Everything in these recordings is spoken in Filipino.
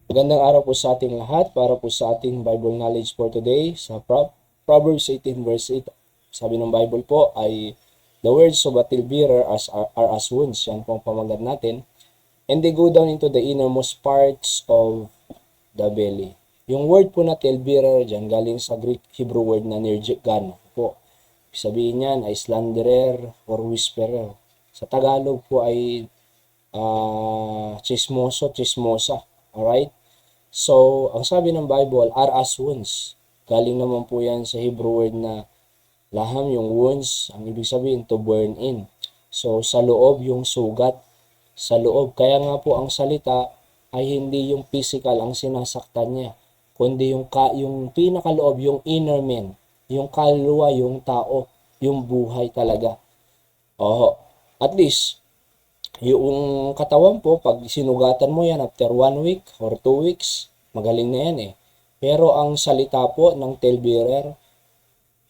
Magandang araw po sa ating lahat para po sa ating Bible knowledge for today sa Proverbs 18 verse 8. Sabi ng Bible po ay the words of a talebearer are as wounds. Yan po ang pamagat natin. And they go down into the innermost parts of the belly. Yung word po na talebearer dyan galing sa Greek Hebrew word na nirgan po. Sabihin niyan ay slanderer or whisperer. Sa Tagalog po ay chismoso, chismosa. Alright? So, ang sabi ng Bible, are as wounds. Galing naman po yan sa Hebrew word na laham, yung wounds, ang ibig sabihin to burn in. So, sa loob yung sugat. Sa loob. Kaya nga po ang salita ay hindi yung physical ang sinasaktan niya, kundi yung pinakaloob, yung inner man, yung kaluluwa, yung tao, yung buhay talaga. At least, yung katawan po, pag sinugatan mo yan after 1 week or 2 weeks, magaling na yan eh. Pero ang salita po ng talebearer,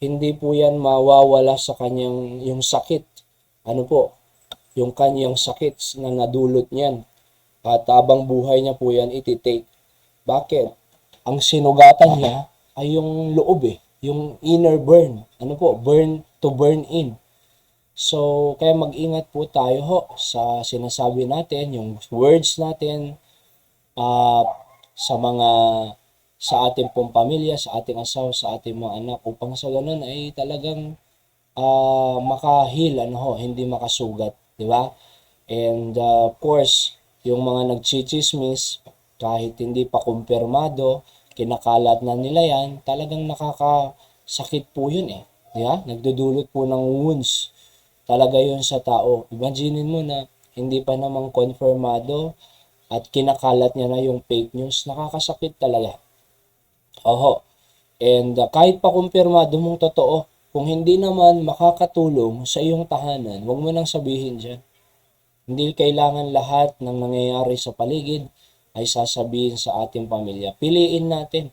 hindi po yan mawawala sa kanyang yung sakit. Ano po? Yung kanyang sakit na nadulot niyan. At habang buhay niya po yan ititake. Bakit? Ang sinugatan niya ay yung loob eh. Yung inner burn. Ano po? Burn to burn in. So, kaya mag-ingat po tayo ho sa sinasabi natin, yung words natin sa ating pong pamilya, sa ating asawa, sa ating mga anak, upang sa ganun ay talagang makahil, hindi makasugat, di ba? And of course, yung mga nagchichismis, kahit hindi pa kumpirmado, kinakalat na nila yan, talagang nakakasakit po yun eh. Di ba? Nagdudulot po ng wounds talaga yun sa tao. Imaginin mo na hindi pa namang konfirmado at kinakalat niya na yung fake news. Nakakasakit talaga. And kahit pa kumpirmado mong totoo, kung hindi naman makakatulong sa iyong tahanan, huwag mo nang sabihin dyan. Hindi kailangan lahat ng nangyayari sa paligid ay sasabihin sa ating pamilya. Piliin natin.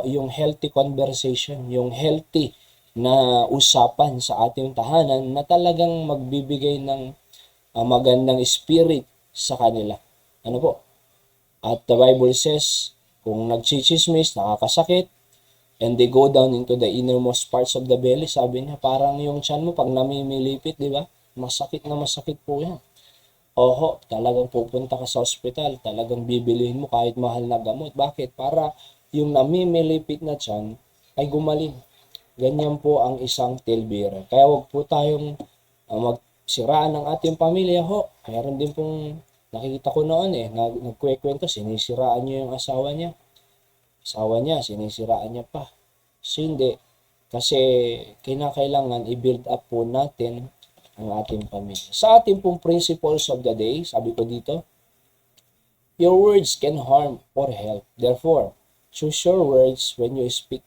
Yung healthy conversation, yung healthy na usapan sa ating tahanan na talagang magbibigay ng magandang spirit sa kanila. Ano po? At the Bible says, kung nagchichismis, nakakasakit, and they go down into the innermost parts of the belly, sabi niya, parang yung tiyan mo pag namimilipit, di ba? Masakit na masakit po yan. Talagang pupunta ka sa ospital, talagang bibilihin mo kahit mahal na gamot. Bakit? Para yung namimilipit na tiyan ay gumaling. Ganyan po ang isang talebearer. Kaya wag po tayong magsiraan ng ating pamilya ho. Mayroon din pong nakikita ko noon nagkukwento, sinisiraan niya yung asawa niya. Asawa niya, sinisiraan niya pa. Hindi. Kasi kinakailangan i-build up po natin ang ating pamilya. Sa ating pong principles of the day, sabi ko dito, your words can harm or help. Therefore, choose your words when you speak.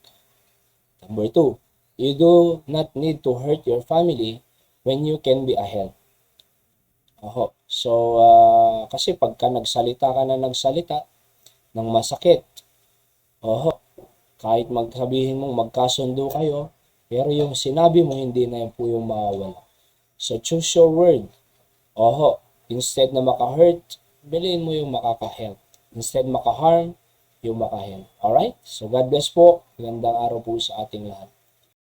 Number 2, you do not need to hurt your family when you can be a help. So, kasi pagka nagsalita ka na nagsalita ng masakit, kahit magsabihin mong magkasundo kayo, pero yung sinabi mo hindi na yan po yung mawawala. So, choose your word. Instead na maka-hurt, bilhin mo yung makaka-help. Instead maka-harm, yung makahelp. Alright? So God bless po. Magandang araw po sa ating lahat.